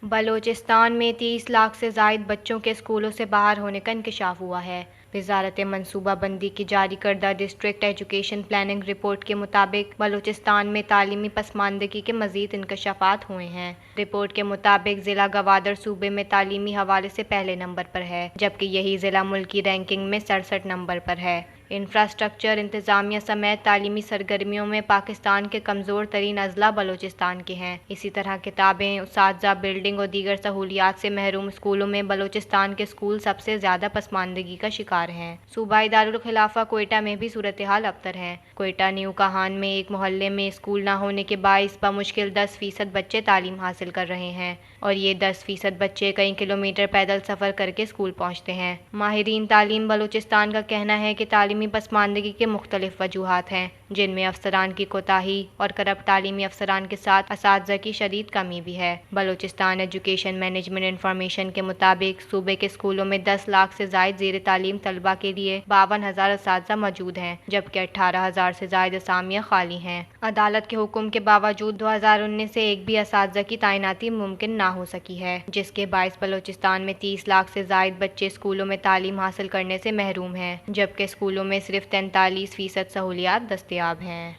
بلوچستان میں 30 لاکھ سے زائد بچوں کے اسکولوں سے باہر ہونے کا انکشاف ہوا ہے۔ وزارت منصوبہ بندی کی جاری کردہ ڈسٹرکٹ ایجوکیشن پلاننگ رپورٹ کے مطابق بلوچستان میں تعلیمی پسماندگی کے مزید انکشافات ہوئے ہیں۔ رپورٹ کے مطابق ضلع گوادر صوبے میں تعلیمی حوالے سے پہلے نمبر پر ہے، جبکہ یہی ضلع ملکی رینکنگ میں 67 نمبر پر ہے۔ انفراسٹرکچر انتظامیہ سمیت تعلیمی سرگرمیوں میں پاکستان کے کمزور ترین اضلاع بلوچستان کے ہیں۔ اسی طرح کتابیں، اساتذہ، بلڈنگ اور دیگر سہولیات سے محروم اسکولوں میں بلوچستان کے اسکول سب سے زیادہ پسماندگی کا شکار ہیں۔ صوبائی دارالخلافہ کوئٹہ میں بھی صورتحال ابتر ہے۔ کوئٹہ نیو کہان میں ایک محلے میں اسکول نہ ہونے کے باعث بمشکل 10% بچے تعلیم حاصل کر رہے ہیں، اور یہ 10% بچے کئی کلومیٹر پیدل سفر کر کے اسکول پہنچتے ہیں۔ ماہرین تعلیم بلوچستان کا کہنا ہے کہ تعلیمی پسماندگی کے مختلف وجوہات ہیں، جن میں افسران کی کوتاہی اور کرپٹ تعلیمی افسران کے ساتھ اساتذہ کی شدید کمی بھی ہے۔ بلوچستان ایجوکیشن مینجمنٹ انفارمیشن کے مطابق صوبے کے اسکولوں میں 10 لاکھ سے زائد زیر تعلیم طلبہ کے لیے 52,000 اساتذہ موجود ہیں، جبکہ 18,000 سے زائد اسامیاں خالی ہیں۔ عدالت کے حکم کے باوجود 2019 سے ایک بھی اساتذہ کی تعیناتی ممکن نہ ہو سکی ہے، جس کے باعث بلوچستان میں 30 لاکھ سے زائد بچے اسکولوں میں تعلیم حاصل کرنے سے محروم ہیں، جبکہ اسکولوں میں صرف 43% سہولیات دستیاب ہیں۔